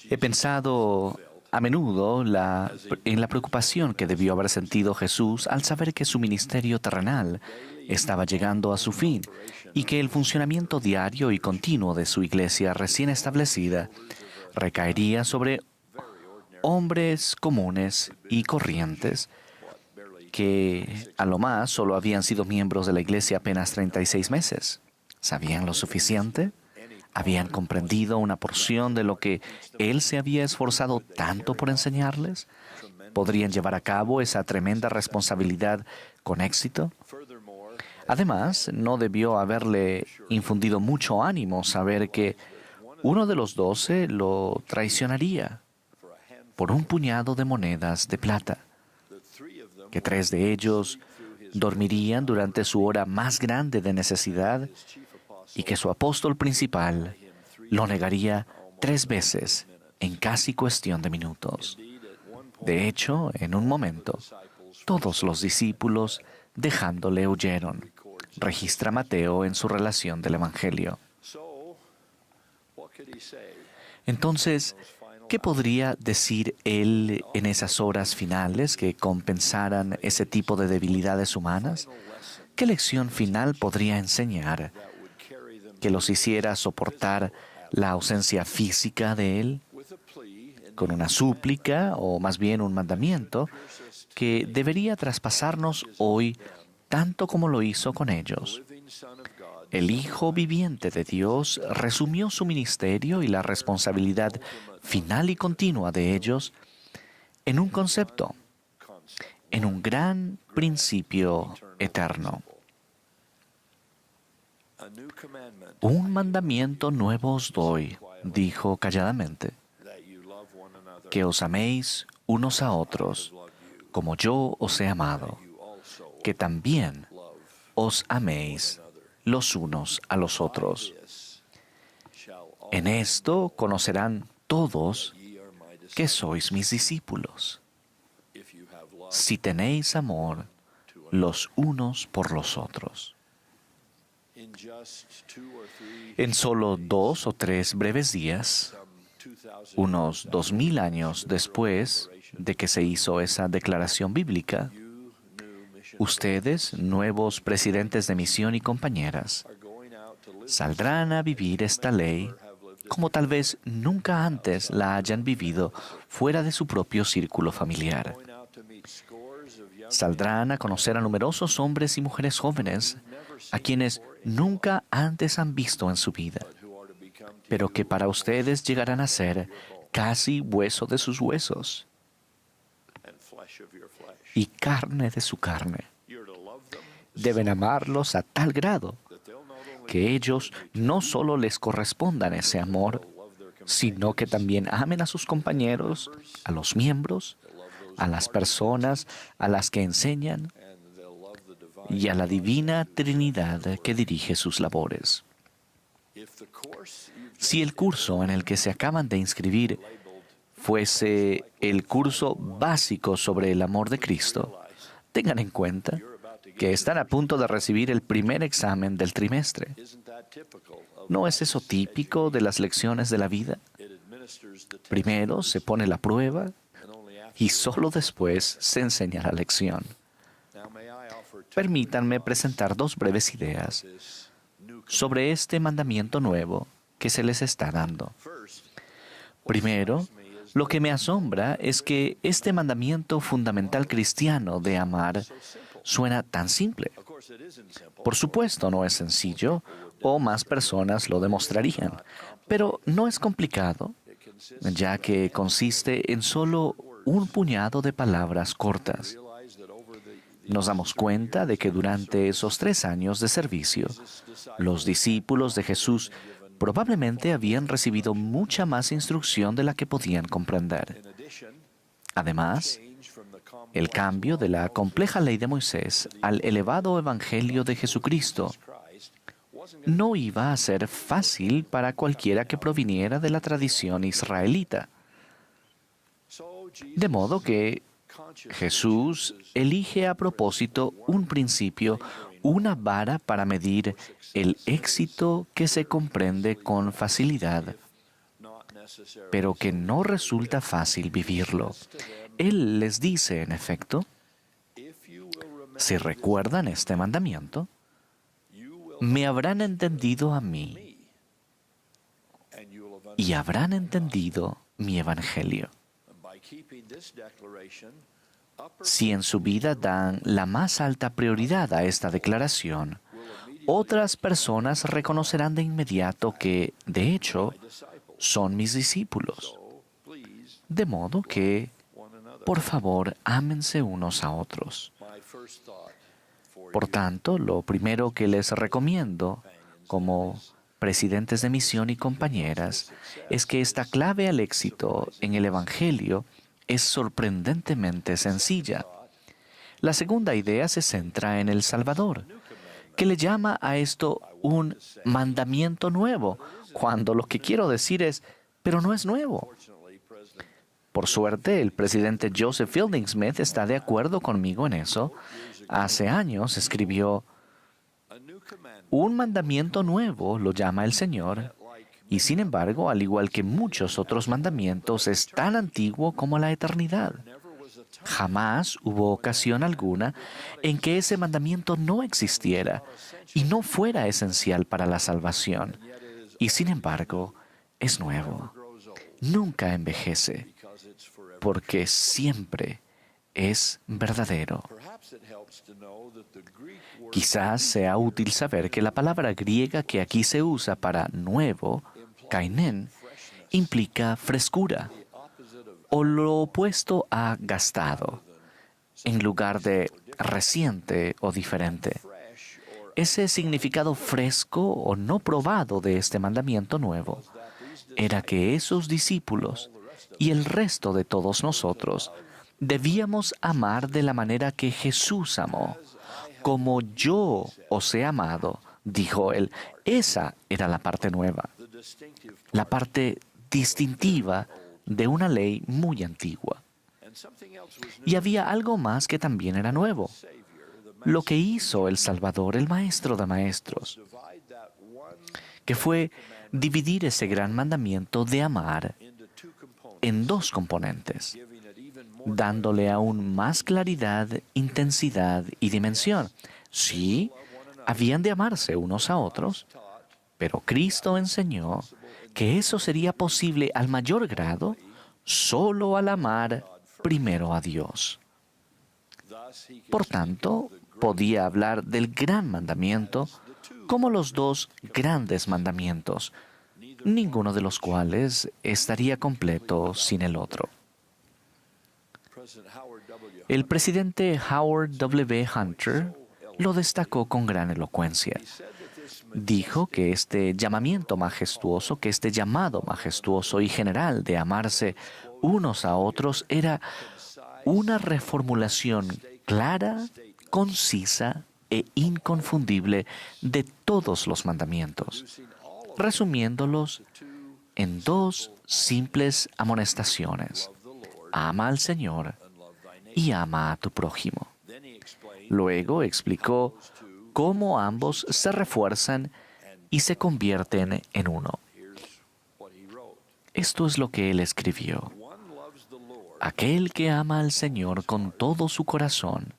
He pensado a menudo en la preocupación que debió haber sentido Jesús al saber que su ministerio terrenal estaba llegando a su fin y que el funcionamiento diario y continuo de su iglesia recién establecida recaería sobre hombres comunes y corrientes que a lo más solo habían sido miembros de la iglesia apenas 36 meses. ¿Sabían lo suficiente? ¿Habían comprendido una porción de lo que Él se había esforzado tanto por enseñarles? ¿Podrían llevar a cabo esa tremenda responsabilidad con éxito? Además, no debió haberle infundido mucho ánimo saber que uno de los 12 lo traicionaría por un puñado de monedas de plata, que 3 de ellos dormirían durante su hora más grande de necesidad y que su apóstol principal lo negaría 3 veces en casi cuestión de minutos. De hecho, en un momento, todos los discípulos, dejándole, huyeron. Registra Mateo en su relación del Evangelio. Entonces, ¿qué podría decir él en esas horas finales que compensaran ese tipo de debilidades humanas? ¿Qué lección final podría enseñar que los hiciera soportar la ausencia física de él? Con una súplica, o más bien un mandamiento, que debería traspasarnos hoy tanto como lo hizo con ellos. El Hijo viviente de Dios resumió su ministerio y la responsabilidad final y continua de ellos en un concepto, en un gran principio eterno. Un mandamiento nuevo os doy, dijo calladamente, que os améis unos a otros, como yo os he amado, que también os améis los unos a los otros. En esto conocerán todos que sois mis discípulos, si tenéis amor los unos por los otros. En solo 2 o 3 breves días, unos 2000 años después de que se hizo esa declaración bíblica, ustedes, nuevos presidentes de misión y compañeras, saldrán a vivir esta ley como tal vez nunca antes la hayan vivido fuera de su propio círculo familiar. Saldrán a conocer a numerosos hombres y mujeres jóvenes a quienes nunca antes han visto en su vida, pero que para ustedes llegarán a ser casi hueso de sus huesos y carne de su carne. Deben amarlos a tal grado que ellos no solo les correspondan ese amor, sino que también amen a sus compañeros, a los miembros, a las personas a las que enseñan y a la divina Trinidad que dirige sus labores. Si el curso en el que se acaban de inscribir fuese el curso básico sobre el amor de Cristo, tengan en cuenta que están a punto de recibir el primer examen del trimestre. ¿No es eso típico de las lecciones de la vida? Primero se pone la prueba y solo después se enseña la lección. Permítanme presentar 2 breves ideas sobre este mandamiento nuevo que se les está dando. Primero, lo que me asombra es que este mandamiento fundamental cristiano de amar suena tan simple. Por supuesto, no es sencillo, o más personas lo demostrarían, pero no es complicado, ya que consiste en solo un puñado de palabras cortas. Nos damos cuenta de que durante esos 3 años de servicio, los discípulos de Jesús probablemente habían recibido mucha más instrucción de la que podían comprender. Además, el cambio de la compleja ley de Moisés al elevado evangelio de Jesucristo no iba a ser fácil para cualquiera que proviniera de la tradición israelita. De modo que Jesús elige a propósito un principio una vara para medir el éxito que se comprende con facilidad, pero que no resulta fácil vivirlo. Él les dice, en efecto, si recuerdan este mandamiento, me habrán entendido a mí y habrán entendido mi evangelio. Si en su vida dan la más alta prioridad a esta declaración, otras personas reconocerán de inmediato que, de hecho, son mis discípulos. De modo que, por favor, ámense unos a otros. Por tanto, lo primero que les recomiendo, como presidentes de misión y compañeras, es que esta clave al éxito en el Evangelio es sorprendentemente sencilla. La segunda idea se centra en el Salvador, que le llama a esto un mandamiento nuevo, cuando lo que quiero decir es, pero no es nuevo. Por suerte, el presidente Joseph Fielding Smith está de acuerdo conmigo en eso. Hace años escribió, un mandamiento nuevo lo llama el Señor, y sin embargo, al igual que muchos otros mandamientos, es tan antiguo como la eternidad. Jamás hubo ocasión alguna en que ese mandamiento no existiera y no fuera esencial para la salvación. Y sin embargo, es nuevo. Nunca envejece, porque siempre es verdadero. Quizás sea útil saber que la palabra griega que aquí se usa para nuevo, kainen, implica frescura, o lo opuesto a gastado, en lugar de reciente o diferente. Ese significado fresco o no probado de este mandamiento nuevo era que esos discípulos y el resto de todos nosotros debíamos amar de la manera que Jesús amó. Como yo os he amado, dijo él. Esa era la parte nueva, la parte distintiva de una ley muy antigua. Y había algo más que también era nuevo. Lo que hizo el Salvador, el Maestro de Maestros, que fue dividir ese gran mandamiento de amar en dos componentes, dándole aún más claridad, intensidad y dimensión. Sí, habían de amarse unos a otros, pero Cristo enseñó que eso sería posible al mayor grado solo al amar primero a Dios. Por tanto, podía hablar del gran mandamiento como los dos grandes mandamientos, ninguno de los cuales estaría completo sin el otro. El presidente Howard W. Hunter lo destacó con gran elocuencia. Dijo que este llamamiento majestuoso, que este llamado majestuoso y general de amarse unos a otros era una reformulación clara, concisa e inconfundible de todos los mandamientos, resumiéndolos en dos simples amonestaciones: ama al Señor y ama a tu prójimo. Luego explicó cómo ambos se refuerzan y se convierten en uno. Esto es lo que él escribió. Aquel que ama al Señor con todo su corazón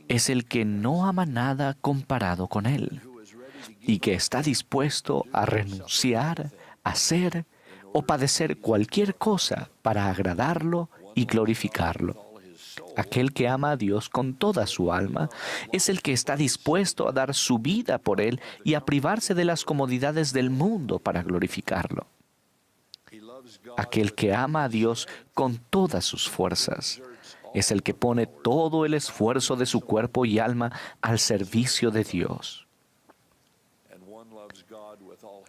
es el que no ama nada comparado con Él y que está dispuesto a renunciar, hacer o padecer cualquier cosa para agradarlo y glorificarlo. Aquel que ama a Dios con toda su alma es el que está dispuesto a dar su vida por Él y a privarse de las comodidades del mundo para glorificarlo. Aquel que ama a Dios con todas sus fuerzas es el que pone todo el esfuerzo de su cuerpo y alma al servicio de Dios.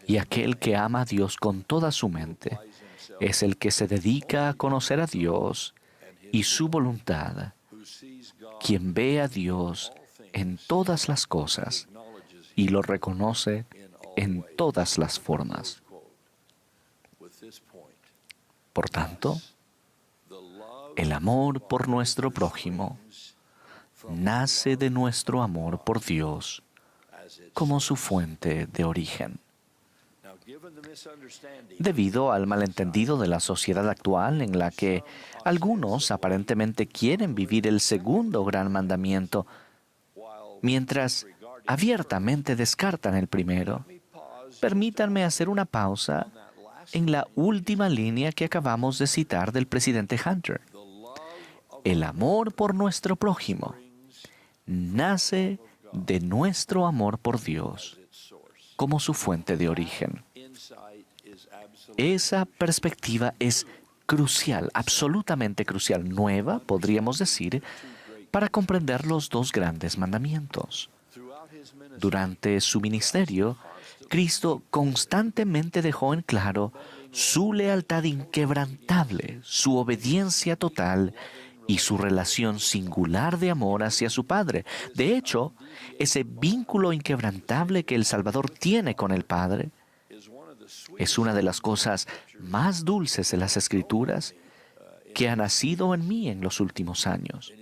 Y aquel que ama a Dios con toda su mente es el que se dedica a conocer a Dios y su voluntad, quien ve a Dios en todas las cosas y lo reconoce en todas las formas. Por tanto, el amor por nuestro prójimo nace de nuestro amor por Dios como su fuente de origen. Debido al malentendido de la sociedad actual en la que algunos aparentemente quieren vivir el segundo gran mandamiento, mientras abiertamente descartan el primero, permítanme hacer una pausa en la última línea que acabamos de citar del presidente Hunter. El amor por nuestro prójimo nace de nuestro amor por Dios como su fuente de origen. Esa perspectiva es crucial, absolutamente crucial, nueva, podríamos decir, para comprender los dos grandes mandamientos. Durante su ministerio, Cristo constantemente dejó en claro su lealtad inquebrantable, su obediencia total y su relación singular de amor hacia su Padre. De hecho, ese vínculo inquebrantable que el Salvador tiene con el Padre es una de las cosas más dulces de las Escrituras que ha nacido en mí en los últimos años.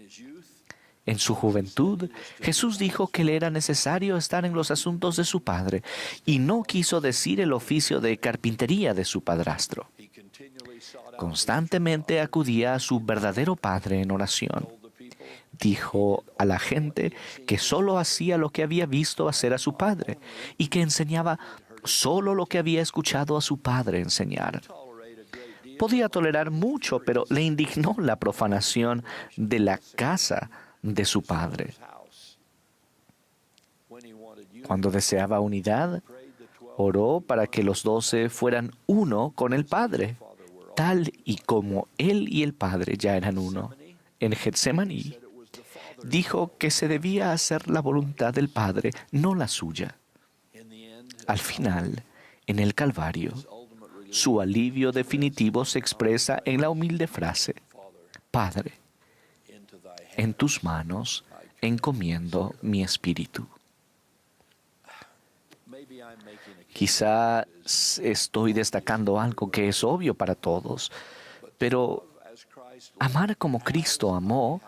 En su juventud, Jesús dijo que le era necesario estar en los asuntos de su padre y no quiso decir el oficio de carpintería de su padrastro. Constantemente acudía a su verdadero padre en oración. Dijo a la gente que solo hacía lo que había visto hacer a su padre y que enseñaba solo lo que había escuchado a su padre enseñar. Podía tolerar mucho, pero le indignó la profanación de la casa de su padre. Cuando deseaba unidad, oró para que los 12 fueran uno con el Padre, tal y como Él y el Padre ya eran uno. En Getsemaní, dijo que se debía hacer la voluntad del Padre, no la suya. Al final, en el Calvario, su alivio definitivo se expresa en la humilde frase: Padre, en tus manos encomiendo mi espíritu. Quizá estoy destacando algo que es obvio para todos, pero amar como Cristo amó,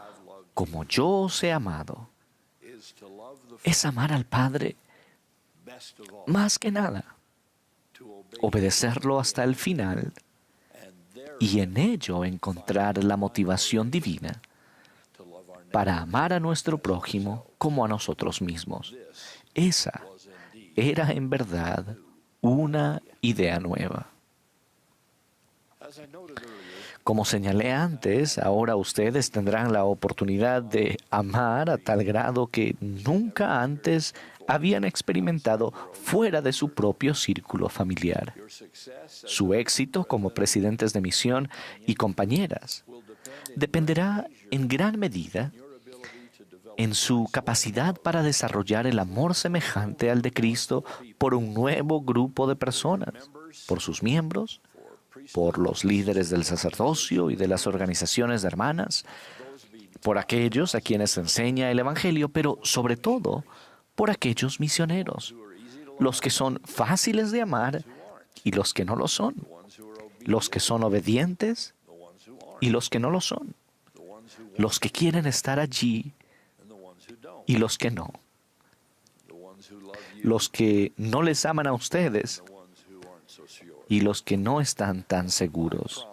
como yo os he amado, es amar al Padre más que nada, obedecerlo hasta el final y en ello encontrar la motivación divina para amar a nuestro prójimo como a nosotros mismos. Esa era en verdad una idea nueva. Como señalé antes, ahora ustedes tendrán la oportunidad de amar a tal grado que nunca antes habían experimentado fuera de su propio círculo familiar. Su éxito como presidentes de misión y compañeras dependerá en gran medida en su capacidad para desarrollar el amor semejante al de Cristo por un nuevo grupo de personas, por sus miembros, por los líderes del sacerdocio y de las organizaciones de hermanas, por aquellos a quienes enseña el Evangelio, pero sobre todo por aquellos misioneros, los que son fáciles de amar y los que no lo son, los que son obedientes y los que no lo son, los que quieren estar allí y los que no, los que no les aman a ustedes y los que no están tan seguros.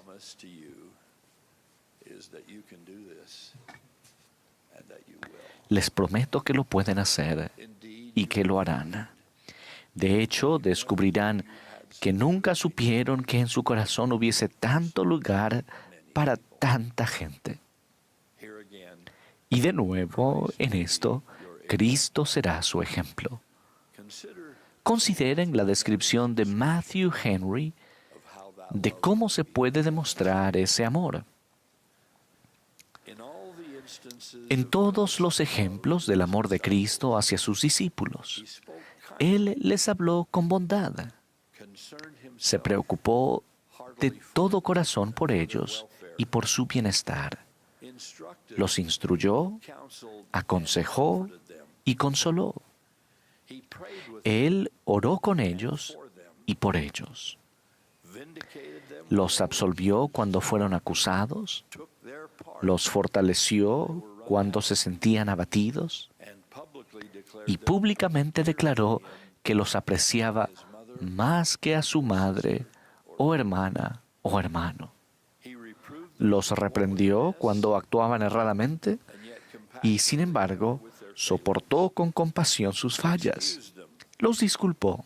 Les prometo que lo pueden hacer y que lo harán. De hecho, descubrirán que nunca supieron que en su corazón hubiese tanto lugar para tanta gente. Y de nuevo, en esto, Cristo será su ejemplo. Consideren la descripción de Matthew Henry de cómo se puede demostrar ese amor. En todos los ejemplos del amor de Cristo hacia sus discípulos, Él les habló con bondad. Se preocupó de todo corazón por ellos y por su bienestar. Los instruyó, aconsejó y consoló. Él oró con ellos y por ellos. Los absolvió cuando fueron acusados, los fortaleció cuando se sentían abatidos y públicamente declaró que los apreciaba más que a su madre o hermana o hermano. Los reprendió cuando actuaban erradamente y, sin embargo, soportó con compasión sus fallas. Los disculpó.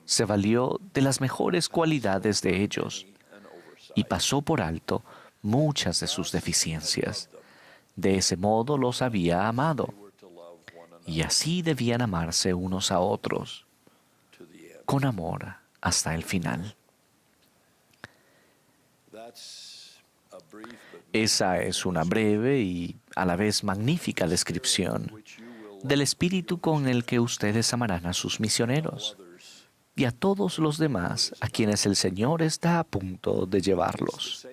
Se valió de las mejores cualidades de ellos y pasó por alto muchas de sus deficiencias. De ese modo los había amado, y así debían amarse unos a otros, con amor hasta el final. Esa es una breve y a la vez magnífica descripción del espíritu con el que ustedes amarán a sus misioneros y a todos los demás a quienes el Señor está a punto de llevarlos.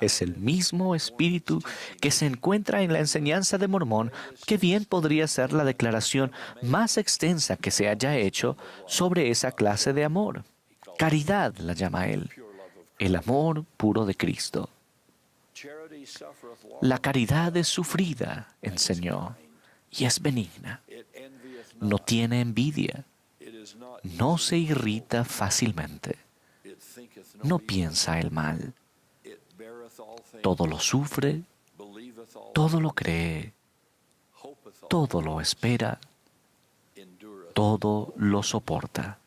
Es el mismo espíritu que se encuentra en la enseñanza de Mormón, que bien podría ser la declaración más extensa que se haya hecho sobre esa clase de amor. Caridad la llama él, el amor puro de Cristo. La caridad es sufrida, enseñó, y es benigna. No tiene envidia. No se irrita fácilmente. No piensa el mal. Todo lo sufre, todo lo cree, todo lo espera, todo lo soporta.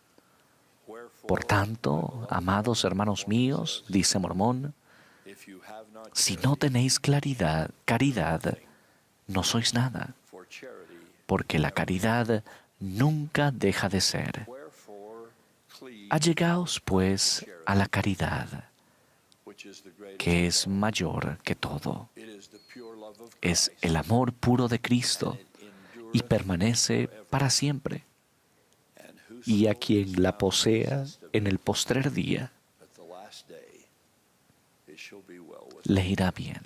Por tanto, amados hermanos míos, dice Mormón, si no tenéis caridad, no sois nada, porque la caridad nunca deja de ser. Allegaos, pues, a la caridad, que es mayor que todo. Es el amor puro de Cristo y permanece para siempre. Y a quien la posea en el postrer día, le irá bien.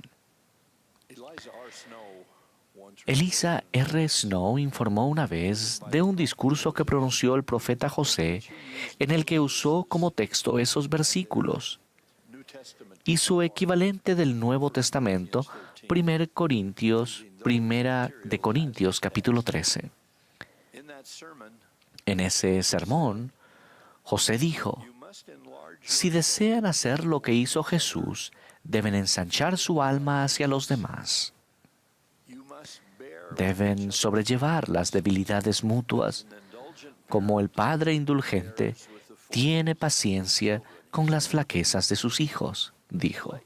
Eliza R. Snow informó una vez de un discurso que pronunció el profeta José, en el que usó como texto esos versículos, y su equivalente del Nuevo Testamento, Primera de Corintios, capítulo 13. En ese sermón, José dijo: si desean hacer lo que hizo Jesús, deben ensanchar su alma hacia los demás. Deben sobrellevar las debilidades mutuas, como el Padre indulgente tiene paciencia con las flaquezas de sus hijos, dijo.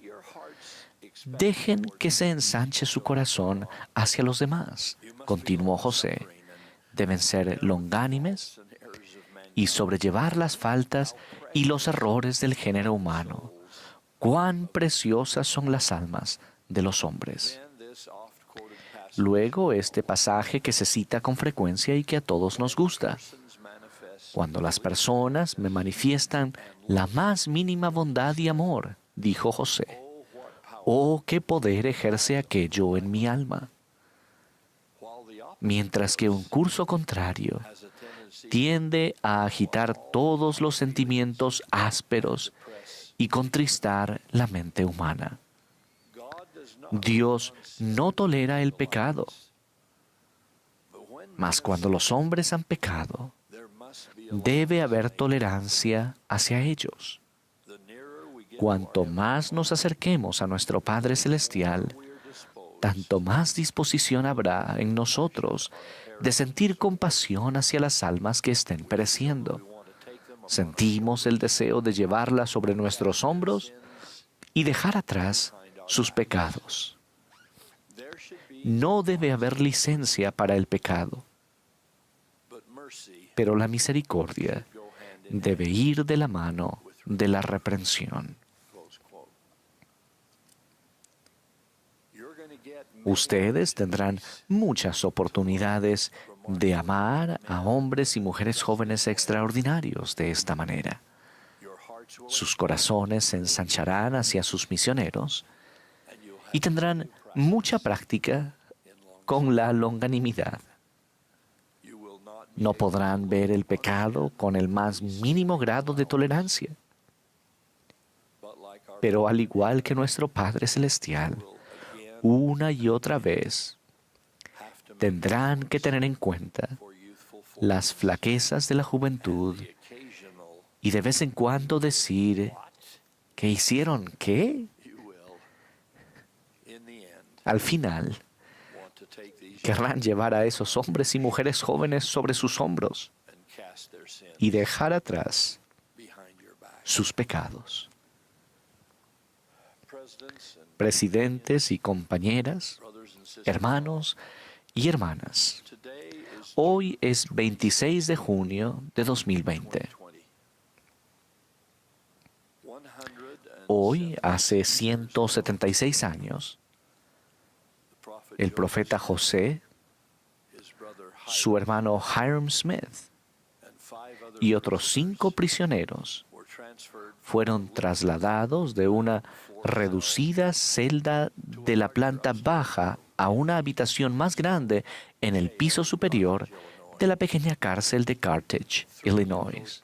Dejen que se ensanche su corazón hacia los demás, continuó José. Deben ser longánimes y sobrellevar las faltas y los errores del género humano. Cuán preciosas son las almas de los hombres. Luego, este pasaje que se cita con frecuencia y que a todos nos gusta. Cuando las personas me manifiestan la más mínima bondad y amor, dijo José, oh, qué poder ejerce aquello en mi alma. Mientras que un curso contrario tiende a agitar todos los sentimientos ásperos y contristar la mente humana. Dios no tolera el pecado, mas cuando los hombres han pecado, debe haber tolerancia hacia ellos. Cuanto más nos acerquemos a nuestro Padre Celestial, tanto más disposición habrá en nosotros de sentir compasión hacia las almas que estén pereciendo. Sentimos el deseo de llevarlas sobre nuestros hombros y dejar atrás sus pecados. No debe haber licencia para el pecado, pero la misericordia debe ir de la mano de la reprensión. Ustedes tendrán muchas oportunidades de amar a hombres y mujeres jóvenes extraordinarios de esta manera. Sus corazones se ensancharán hacia sus misioneros y tendrán mucha práctica con la longanimidad. No podrán ver el pecado con el más mínimo grado de tolerancia. Pero al igual que nuestro Padre Celestial, una y otra vez tendrán que tener en cuenta las flaquezas de la juventud y de vez en cuando decir que hicieron qué. Al final, querrán llevar a esos hombres y mujeres jóvenes sobre sus hombros y dejar atrás sus pecados. Presidentes y compañeras, hermanos y hermanas, hoy es 26 de junio de 2020. Hoy, hace 176 años, el profeta José, su hermano Hyrum Smith y otros 5 prisioneros fueron trasladados de una reducida celda de la planta baja a una habitación más grande en el piso superior de la pequeña cárcel de Carthage, Illinois.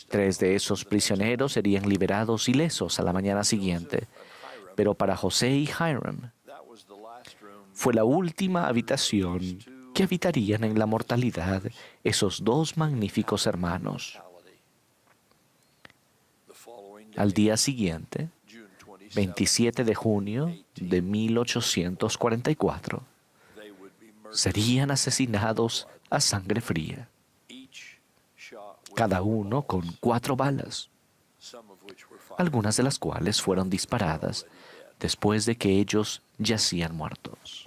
3 de esos prisioneros serían liberados ilesos a la mañana siguiente, pero para José y Hyrum fue la última habitación que habitarían en la mortalidad esos 2 magníficos hermanos. Al día siguiente, 27 de junio de 1844, serían asesinados a sangre fría, cada uno con 4 balas, algunas de las cuales fueron disparadas después de que ellos yacían muertos.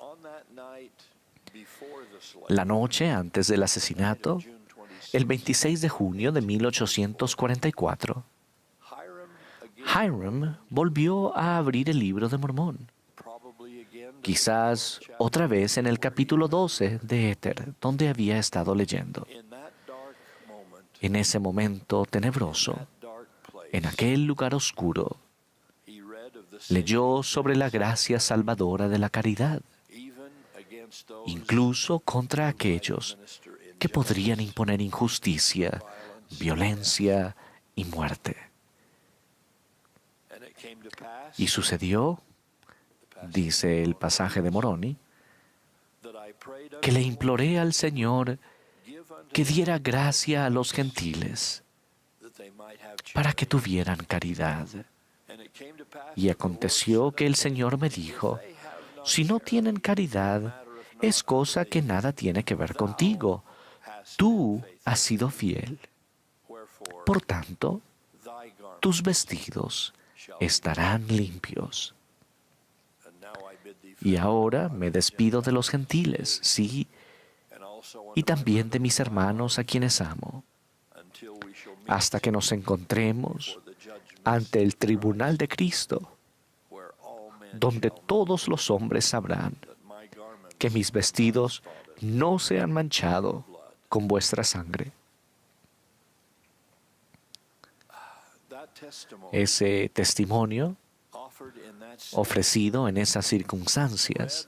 La noche antes del asesinato, el 26 de junio de 1844, Hyrum volvió a abrir el libro de Mormón, quizás otra vez en el capítulo 12 de Éter, donde había estado leyendo. En ese momento tenebroso, en aquel lugar oscuro, leyó sobre la gracia salvadora de la caridad, incluso contra aquellos que podrían imponer injusticia, violencia y muerte. Y sucedió, dice el pasaje de Moroni, que le imploré al Señor que diera gracia a los gentiles para que tuvieran caridad. Y aconteció que el Señor me dijo, si no tienen caridad, es cosa que nada tiene que ver contigo. Tú has sido fiel. Por tanto, tus vestidos estarán limpios. Y ahora me despido de los gentiles, sí, y también de mis hermanos a quienes amo, hasta que nos encontremos ante el tribunal de Cristo, donde todos los hombres sabrán que mis vestidos no se han manchado con vuestra sangre. Ese testimonio ofrecido en esas circunstancias,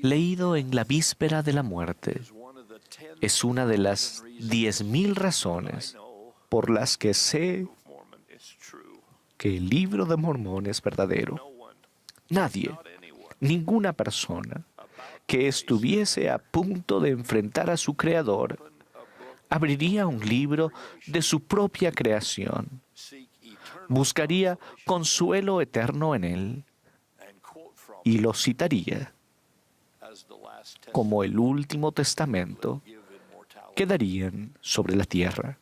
leído en la víspera de la muerte, es una de las 10,000 razones por las que sé que el libro de Mormón es verdadero. Nadie, ninguna persona que estuviese a punto de enfrentar a su Creador, abriría un libro de su propia creación, buscaría consuelo eterno en él y lo citaría como el último testamento que darían sobre la tierra.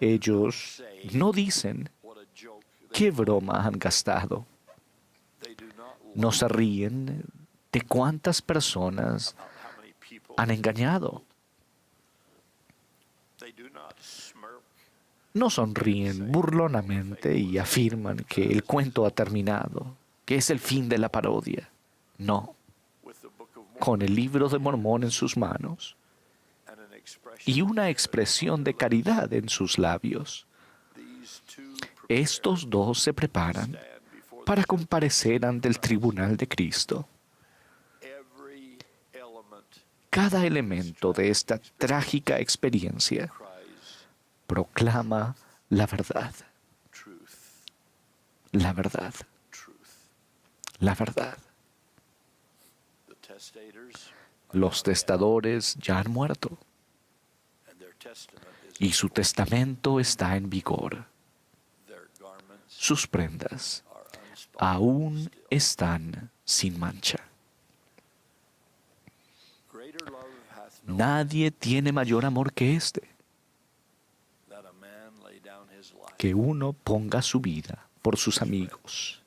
Ellos no dicen qué broma han gastado. No se ríen de cuántas personas han engañado. No sonríen burlonamente y afirman que el cuento ha terminado, que es el fin de la parodia. No. Con el libro de Mormón en sus manos y una expresión de caridad en sus labios, estos 2 se preparan para comparecer ante el tribunal de Cristo. Cada elemento de esta trágica experiencia proclama la verdad. La verdad. la verdad. Los testadores ya han muerto y su testamento está en vigor. Sus prendas aún están sin mancha. Nadie tiene mayor amor que este, que uno ponga su vida por sus amigos.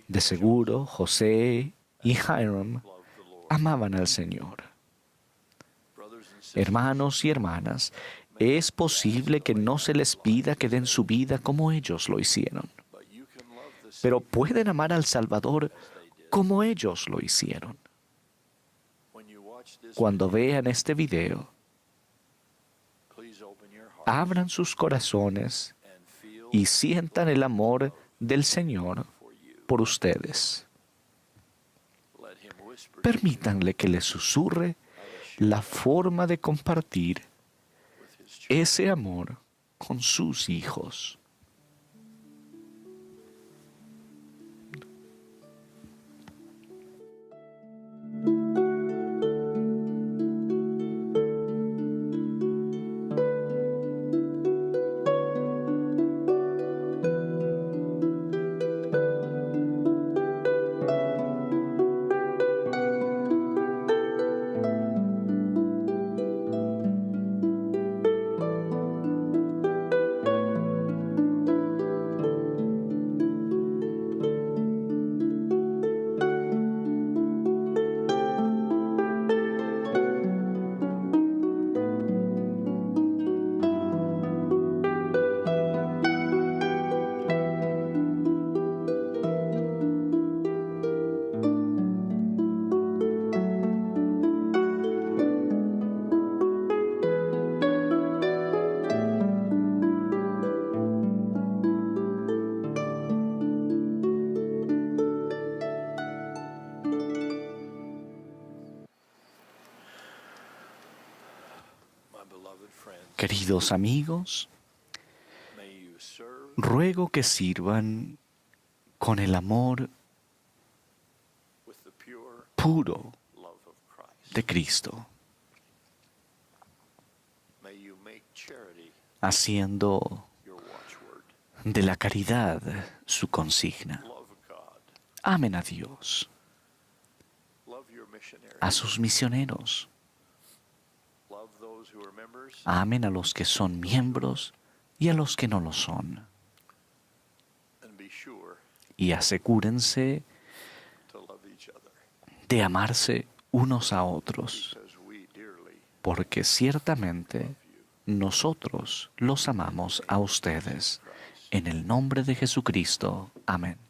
De seguro, José y Hiram amaban al Señor. Hermanos y hermanas, es posible que no se les pida que den su vida como ellos lo hicieron, pero pueden amar al Salvador como ellos lo hicieron. Cuando vean este video, abran sus corazones y sientan el amor del Señor por ustedes. Permítanle que les susurre la forma de compartir ese amor con sus hijos. Queridos amigos, ruego que sirvan con el amor puro de Cristo, haciendo de la caridad su consigna. Amen a Dios, a sus misioneros. Amen a los que son miembros y a los que no lo son. Y asegúrense de amarse unos a otros, porque ciertamente nosotros los amamos a ustedes. En el nombre de Jesucristo. Amén.